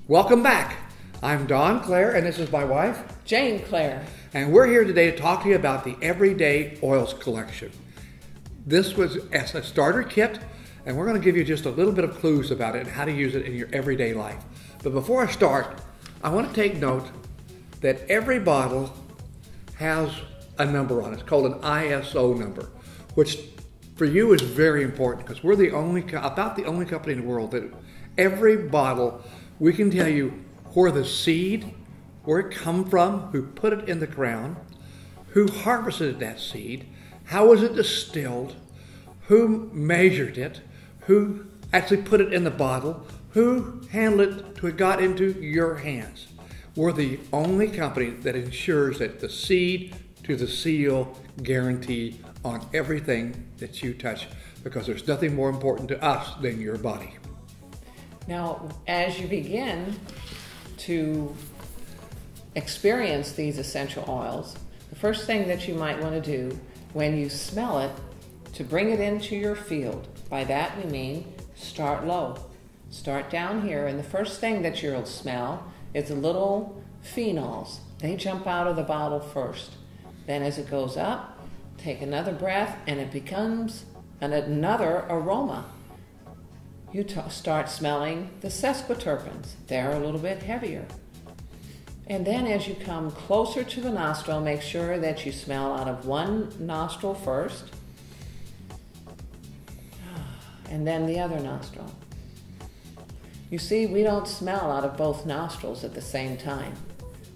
Welcome back. I'm Don Clair, and this is my wife, Jane Clair. and we're here today to talk to you about the Everyday Oils collection. This was as a starter kit, and we're going to give you just a little bit of clues about it and how to use it in your everyday life. But before I start, I want to take note that every bottle has a number on it. It's called an ISO number, which for you is very important because we're about the only company in the world that every bottle we can tell you where the seed, where it come from, who put it in the ground, who harvested that seed, how was it distilled, who measured it, who actually put it in the bottle, who handled it till it got into your hands. We're the only company that ensures that the seed to the seal guarantee on everything that you touch, because there's nothing more important to us than your body. Now, as you begin to experience these essential oils, the first thing that you might want to do when you smell it, to bring it into your field. By that we mean start low. Start down here, and the first thing that you'll smell is the little phenols. They jump out of the bottle first. Then as it goes up, take another breath, and it becomes another aroma. You start smelling the sesquiterpenes. They're a little bit heavier. And then as you come closer to the nostril, make sure that you smell out of one nostril first, and then the other nostril. You see, we don't smell out of both nostrils at the same time.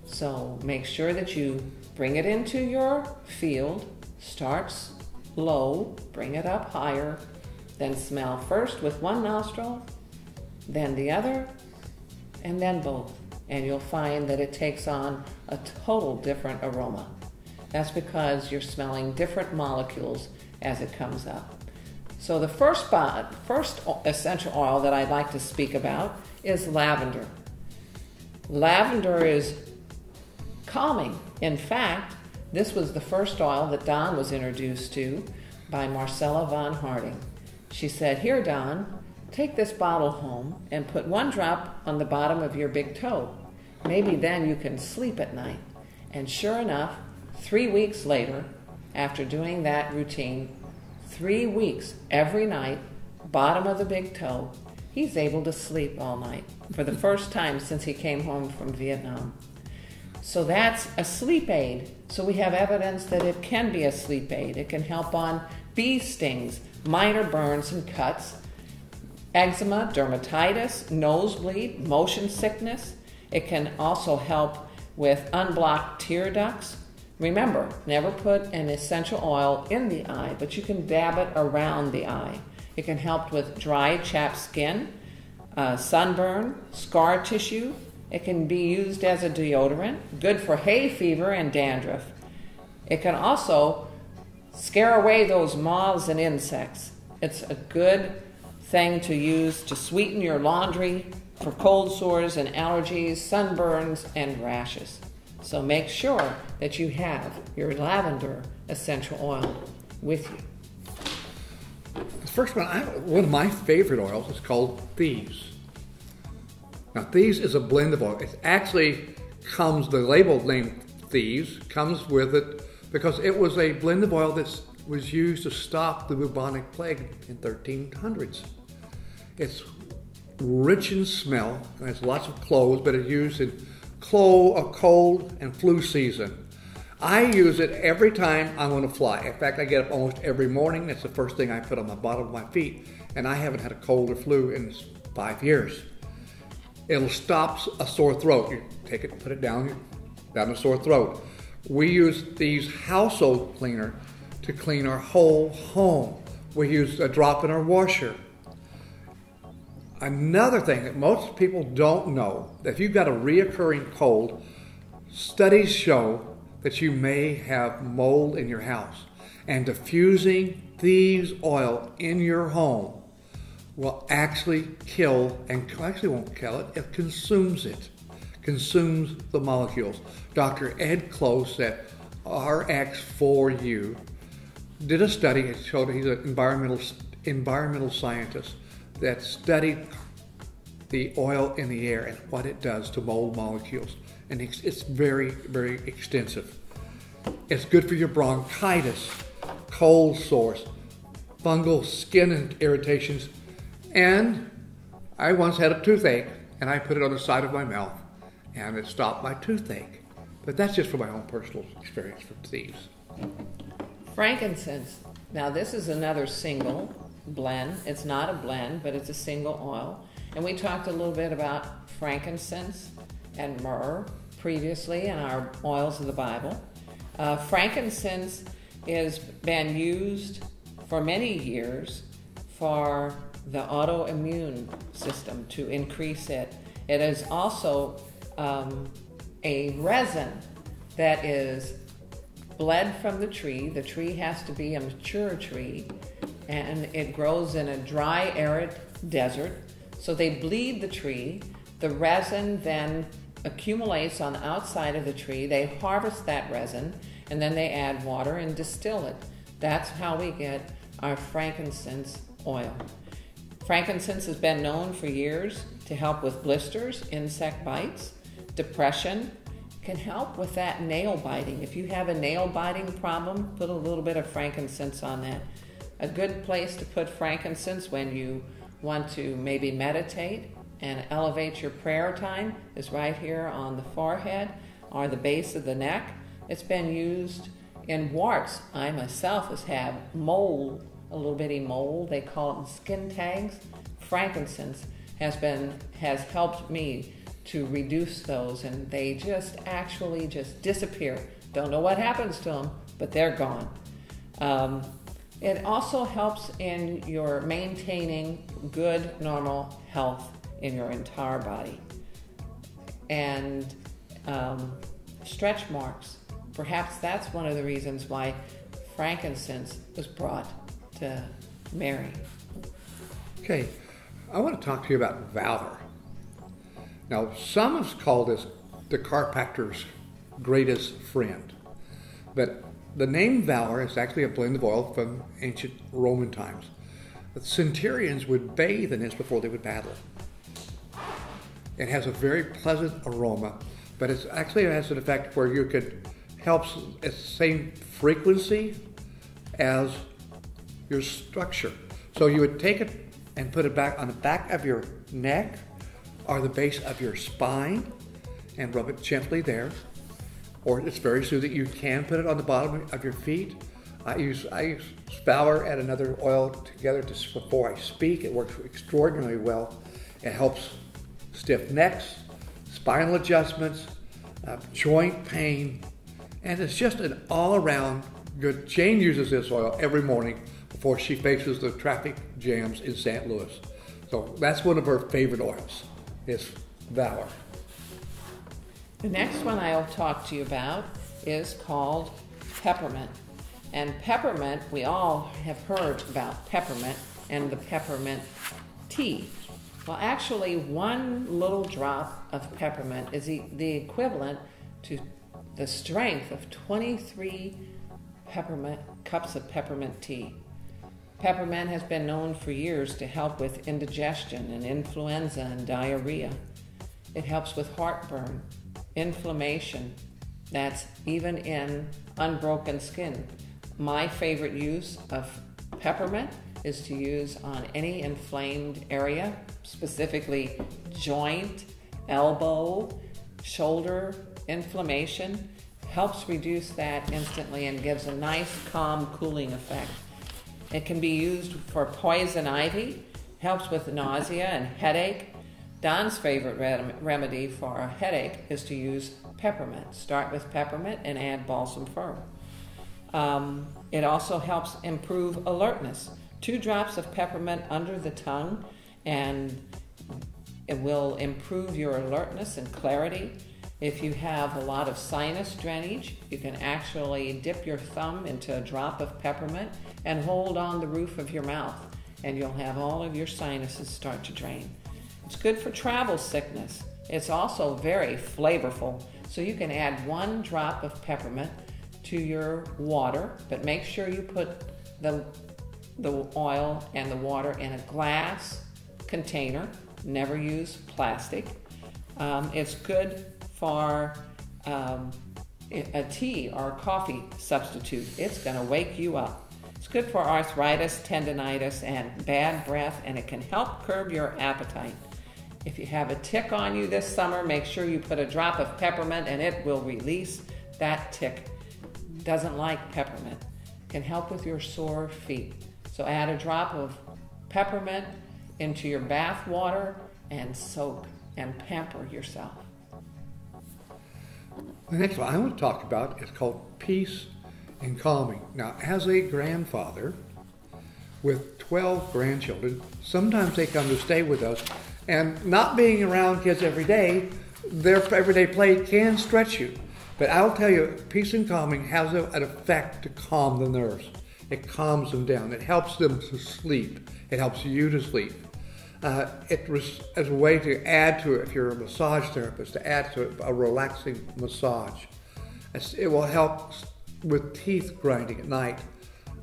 So make sure that you bring it into your field, starts low, bring it up higher, then smell first with one nostril, then the other, and then both. And you'll find that it takes on a total different aroma. That's because you're smelling different molecules as it comes up. So the first essential oil that I'd like to speak about is lavender. Lavender is calming. In fact, this was the first oil that Don was introduced to by Marcella von Harding. She said, "Here, Don, take this bottle home and put one drop on the bottom of your big toe. Maybe then you can sleep at night." And sure enough, 3 weeks later, after doing that routine, 3 weeks every night, bottom of the big toe, he's able to sleep all night for the first time since he came home from Vietnam. So that's a sleep aid. So we have evidence that it can be a sleep aid. It can help on bee stings, minor burns and cuts, eczema, dermatitis, nosebleed, motion sickness. It can also help with unblocked tear ducts. Remember, never put an essential oil in the eye, but you can dab it around the eye. It can help with dry, chapped skin, sunburn, scar tissue. It can be used as a deodorant, good for hay fever and dandruff. It can also scare away those moths and insects. It's a good thing to use to sweeten your laundry for cold sores and allergies, sunburns, and rashes. So make sure that you have your lavender essential oil with you. The first one of my favorite oils is called Thieves. Now, Thieves is a blend of oil. It actually the label name Thieves comes with it because it was a blend of oil that was used to stop the bubonic plague in 1300s. It's rich in smell, and it's lots of cloves, but it's used in cold and flu season. I use it every time I want to fly. In fact, I get up almost every morning. That's the first thing I put on the bottom of my feet, and I haven't had a cold or flu in 5 years. It'll stop a sore throat. You take it, put it down a sore throat. We use these household cleaner to clean our whole home. We use a drop in our washer. Another thing that most people don't know, that if you've got a reoccurring cold, studies show that you may have mold in your house. And diffusing Thieves oil in your home will actually kill, and actually won't kill it, it consumes the molecules. Dr. Ed Close at RX4U did a study. It showed he's an environmental environmental scientists that studied the oil in the air and what it does to mold molecules. And it's very, very extensive. It's good for your bronchitis, cold sores, fungal skin irritations, and I once had a toothache and I put it on the side of my mouth and it stopped my toothache. But that's just from my own personal experience from Thieves. Frankincense. Now this is another single blend. It's not a blend, but it's a single oil. And we talked a little bit about frankincense and myrrh previously in our oils of the Bible. Frankincense has been used for many years for the autoimmune system to increase it. It is also a resin that is bled from the tree. The tree has to be a mature tree, and it grows in a dry, arid desert. So they bleed the tree. The resin then accumulates on the outside of the tree. They harvest that resin, and then they add water and distill it. That's how we get our frankincense oil. Frankincense has been known for years to help with blisters, insect bites, depression. Can help with that nail biting. If you have a nail biting problem, put a little bit of frankincense on that. A good place to put frankincense when you want to maybe meditate and elevate your prayer time is right here on the forehead or the base of the neck. It's been used in warts. I myself has had mold, a little bitty mold. They call them skin tags. Frankincense has helped me to reduce those, and they just actually just disappear. Don't know what happens to them, but they're gone. It also helps in your maintaining good, normal health in your entire body. And stretch marks. Perhaps that's one of the reasons why frankincense was brought to Mary. Okay, I want to talk to you about Valor. Now, some have called this the chiropractor's greatest friend, but the name Valor is actually a blend of oil from ancient Roman times. The centurions would bathe in this before they would battle. It has a very pleasant aroma, but it has an effect where you could help its same frequency as your structure. So you would take it and put it back on the back of your neck or the base of your spine and rub it gently there. Or it's very soothing. You can put it on the bottom of your feet. I use Valor and another oil together before I speak. It works extraordinarily well. It helps stiff necks, spinal adjustments, joint pain, and it's just an all-around good. Jane uses this oil every morning before she faces the traffic jams in St. Louis. So that's one of her favorite oils, is Valor. The next one I'll talk to you about is called Peppermint. And peppermint, we all have heard about peppermint and the peppermint tea. Well, actually, one little drop of peppermint is the equivalent to the strength of 23 cups of peppermint tea. Peppermint has been known for years to help with indigestion and influenza and diarrhea. It helps with heartburn, inflammation, that's even in unbroken skin. My favorite use of peppermint is to use on any inflamed area, specifically joint, elbow, shoulder inflammation. Helps reduce that instantly and gives a nice, calm, cooling effect. It can be used for poison ivy, helps with nausea and headache. Don's favorite remedy for a headache is to use peppermint. Start with peppermint and add balsam fir. It also helps improve alertness. 2 drops of peppermint under the tongue and it will improve your alertness and clarity. If you have a lot of sinus drainage, you can actually dip your thumb into a drop of peppermint and hold on the roof of your mouth, and you'll have all of your sinuses start to drain. It's good for travel sickness. It's also very flavorful, so you can add 1 drop of peppermint to your water, but make sure you put the the oil and the water in a glass container. Never use plastic. It's good for a tea or coffee substitute. It's going to wake you up. It's good for arthritis, tendinitis, and bad breath, and it can help curb your appetite. If you have a tick on you this summer, make sure you put a drop of peppermint and it will release that tick. Doesn't like peppermint. Can help with your sore feet. So add a drop of peppermint into your bath water and soak and pamper yourself. The next one I want to talk about is called Peace and Calming. Now, as a grandfather with 12 grandchildren, sometimes they come to stay with us, and not being around kids every day, their everyday play can stretch you. But I'll tell you, Peace and Calming has an effect to calm the nerves. It calms them down. It helps them to sleep. It helps you to sleep. It was as a way to add to it, if you're a massage therapist, to add to it a relaxing massage. It will help with teeth grinding at night.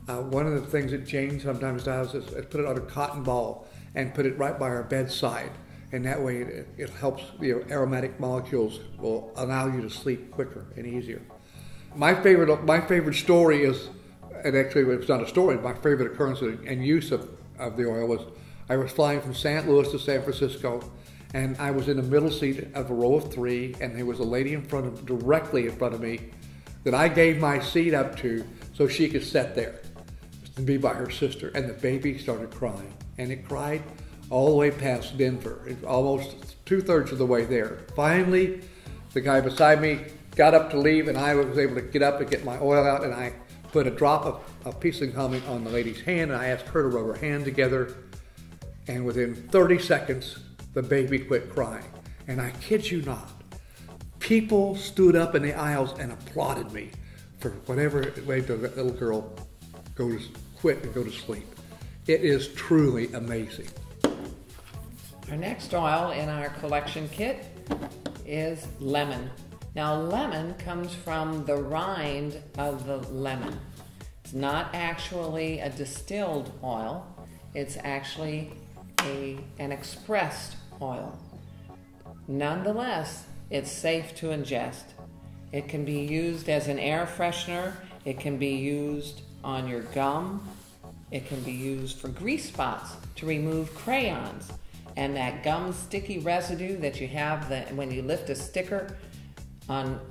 One of the things that Jane sometimes does is put it on a cotton ball and put it right by our bedside. And that way it helps, aromatic molecules will allow you to sleep quicker and easier. My favorite story is, and actually it's not a story, my favorite occurrence and use of the oil was, I was flying from St. Louis to San Francisco, and I was in the middle seat of a row of 3, and there was a lady directly in front of me that I gave my seat up to so she could sit there and be by her sister. And the baby started crying, and it cried all the way past Denver, almost 2/3 of the way there. Finally, the guy beside me got up to leave, and I was able to get up and get my oil out, and I put a drop of Peace and Calming on the lady's hand, and I asked her to rub her hand together. And within 30 seconds, the baby quit crying. And I kid you not, people stood up in the aisles and applauded me for whatever made the little girl quit and go to sleep. It is truly amazing. Our next oil in our collection kit is lemon. Now, lemon comes from the rind of the lemon. It's not actually a distilled oil. It's actually an expressed oil. Nonetheless, it's safe to ingest. It can be used as an air freshener. It can be used on your gum. It can be used for grease spots to remove crayons. And that gum sticky residue that you have when you lift a sticker,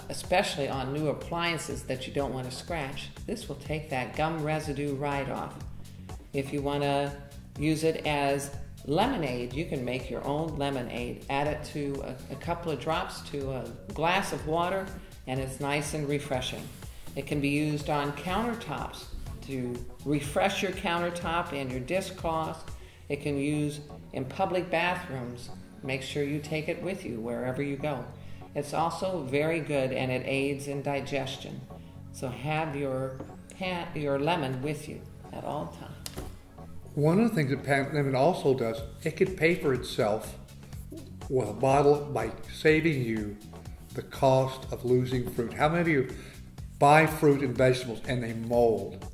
especially on new appliances that you don't want to scratch, this will take that gum residue right off. If you want to use it as lemonade, you can make your own lemonade. Add it to a couple of drops to a glass of water, and it's nice and refreshing. It can be used on countertops to refresh your countertop and your dishcloth. It can be used in public bathrooms. Make sure you take it with you wherever you go. It's also very good, and it aids in digestion. So have your lemon with you at all times. One of the things that PanAway also does, it can pay for itself with a bottle by saving you the cost of losing fruit. How many of you buy fruit and vegetables and they mold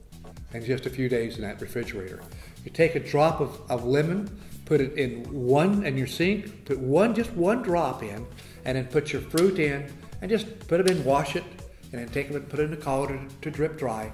in just a few days in that refrigerator? You take a drop of lemon, put it in your sink, put just one drop in, and then put your fruit in, and just put them in, wash it, and then take them and put it in the colander to drip dry.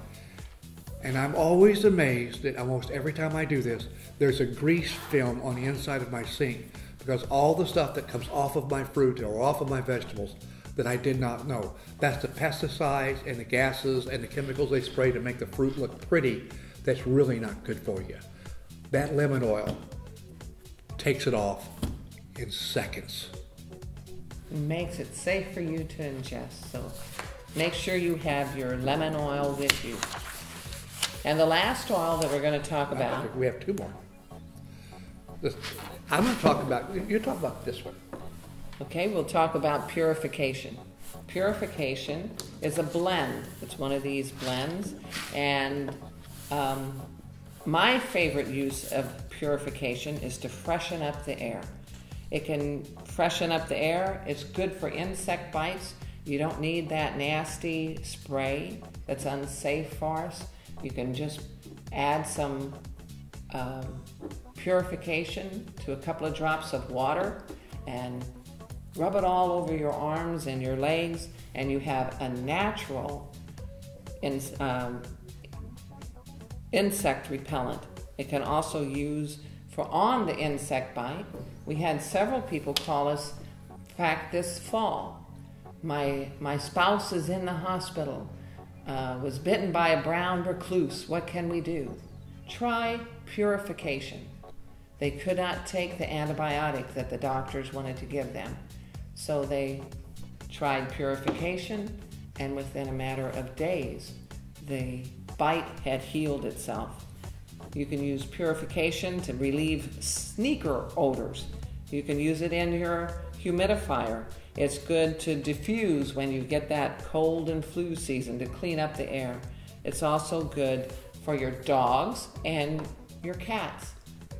And I'm always amazed that almost every time I do this, there's a grease film on the inside of my sink, because all the stuff that comes off of my fruit or off of my vegetables that I did not know. That's the pesticides and the gases and the chemicals they spray to make the fruit look pretty. That's really not good for you. That lemon oil takes it off in seconds. It makes it safe for you to ingest. So make sure you have your lemon oil with you. And the last oil that we're going to talk about. We have 2 more. I'm going to talk about, you talk about this one. Okay, we'll talk about Purification. Purification is a blend. It's one of these blends. And my favorite use of Purification is to freshen up the air. It can freshen up the air. It's good for insect bites. You don't need that nasty spray that's unsafe for us. You can just add some Purification to a couple of drops of water and rub it all over your arms and your legs, and you have a natural insect repellent. It can also use for on the insect bite. We had several people call us, in fact, this fall. My spouse is in the hospital, was bitten by a brown recluse. What can we do? Try Purification. They could not take the antibiotic that the doctors wanted to give them. So they tried Purification, and within a matter of days, the bite had healed itself. You can use Purification to relieve sneaker odors. You can use it in your humidifier. It's good to diffuse when you get that cold and flu season to clean up the air. It's also good for your dogs and your cats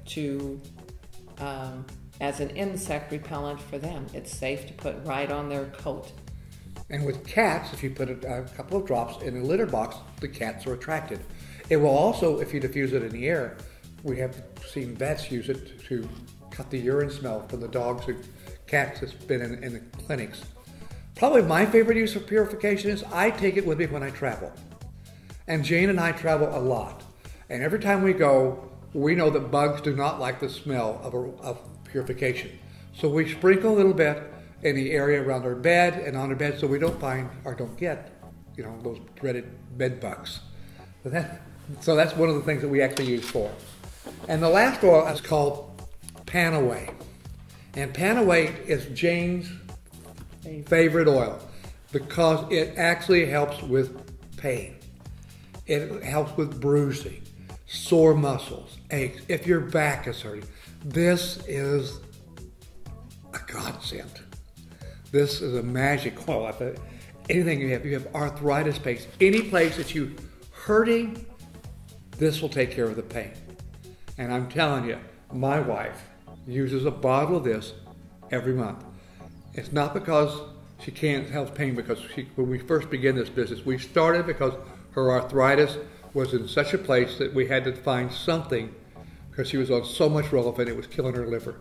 to as an insect repellent for them. It's safe to put right on their coat. And with cats, if you put a couple of drops in a litter box, the cats are attracted. It will also, if you diffuse it in the air, we have seen vets use it to cut the urine smell from the dogs and cats that's been in the clinics. Probably my favorite use of Purification is I take it with me when I travel. And Jane and I travel a lot. And every time we go, we know that bugs do not like the smell of Purification. So we sprinkle a little bit in the area around our bed and on our bed so we don't find or don't get, those dreaded bed bugs. So that's one of the things that we actually use for. And the last oil is called PanAway. And PanAway is Jane's favorite oil because it actually helps with pain. It helps with bruising, sore muscles, aches. If your back is hurting, this is a godsend. This is a magic oil. Anything you have arthritis pain, any place that you're hurting, this will take care of the pain. And I'm telling you, my wife uses a bottle of this every month. It's not because she can't help pain, because when we first began this business, we started because her arthritis was in such a place that we had to find something because she was on so much Relevant, it was killing her liver.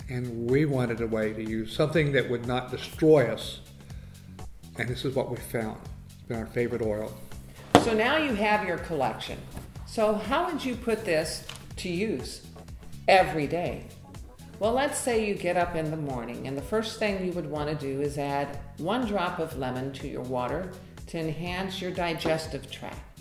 And we wanted a way to use something that would not destroy us. And this is what we found. It's been our favorite oil. So now you have your collection. So how would you put this to use every day? Well, let's say you get up in the morning and the first thing you would want to do is add 1 drop of lemon to your water to enhance your digestive tract.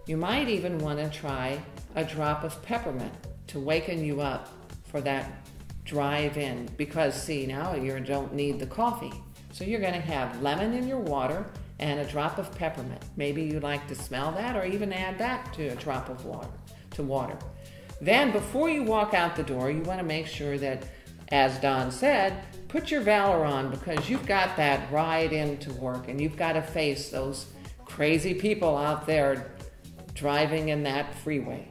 You might even want to try a drop of peppermint to waken you up for that drive in, because see, now you don't need the coffee. So you're going to have lemon in your water and a drop of peppermint. Maybe you like to smell that or even add that to a drop of water. Then before you walk out the door, you want to make sure that, as Don said, put your Valor on, because you've got that ride into work and you've got to face those crazy people out there driving in that freeway.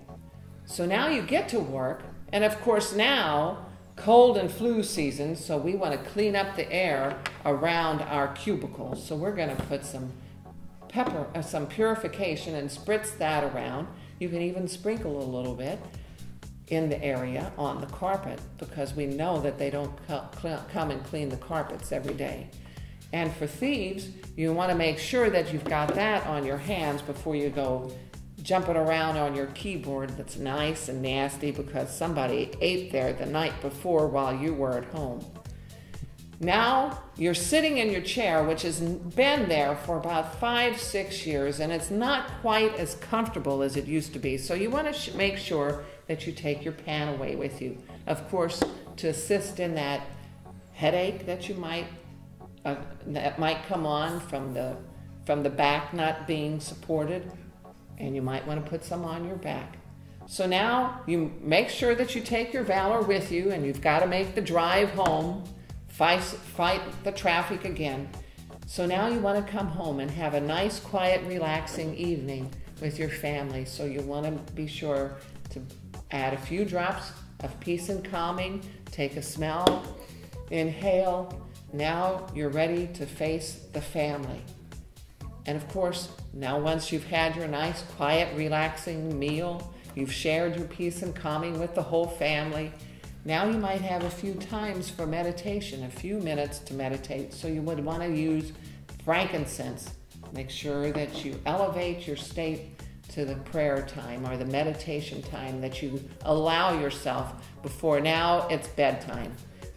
So now you get to work, and of course now, cold and flu season, so we want to clean up the air around our cubicles. So we're going to put some Purification and spritz that around. You can even sprinkle a little bit in the area on the carpet, because we know that they don't come and clean the carpets every day. And for Thieves, you want to make sure that you've got that on your hands before you go jumping around on your keyboard that's nice and nasty because somebody ate there the night before while you were at home. Now you're sitting in your chair, which has been there for about 5-6 years, and it's not quite as comfortable as it used to be. So you want to make sure that you take your PanAway with you, of course, to assist in that headache that you might come on from the back not being supported. And you might want to put some on your back. So now you make sure that you take your Valor with you, and you've got to make the drive home, fight the traffic again. So now you want to come home and have a nice, quiet, relaxing evening with your family. So you want to be sure to add a few drops of peace and calming, take a smell, inhale. Now you're ready to face the family. And of course, now once you've had your nice, quiet, relaxing meal You've shared your peace and calming with the whole family. Now you might have a few times for meditation, a few minutes to meditate. So you would want to use frankincense. Make sure that you elevate your state to the prayer time or the meditation time that you allow yourself before now it's bedtime.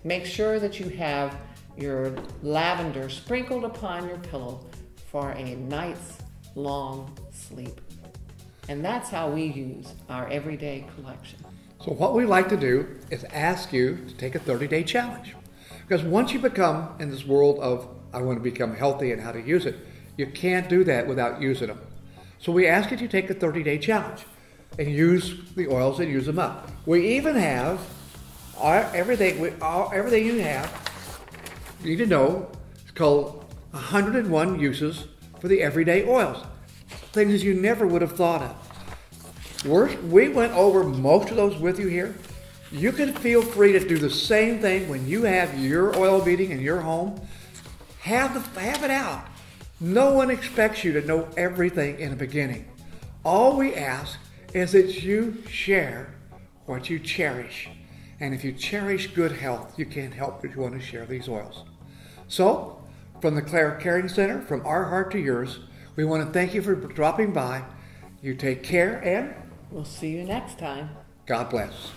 Make sure that you have your lavender sprinkled upon your pillow for a night's long sleep. And that's how we use our everyday collection. So what we like to do is ask you to take a 30-day challenge. Because once you become in this world of, I want to become healthy and how to use it, you can't do that without using them. So we ask you to take a 30-day challenge and use the oils and use them up. We even have everything you have, you need to know, it's called 101 uses for the everyday oils. Things you never would have thought of. We went over most of those with you here. You can feel free to do the same thing when you have your oil meeting in your home. Have it out. No one expects you to know everything in the beginning. All we ask is that you share what you cherish. And if you cherish good health, you can't help but you want to share these oils. So, from the Clair Caring Center, from our heart to yours, we want to thank you for dropping by. You take care and we'll see you next time. God bless.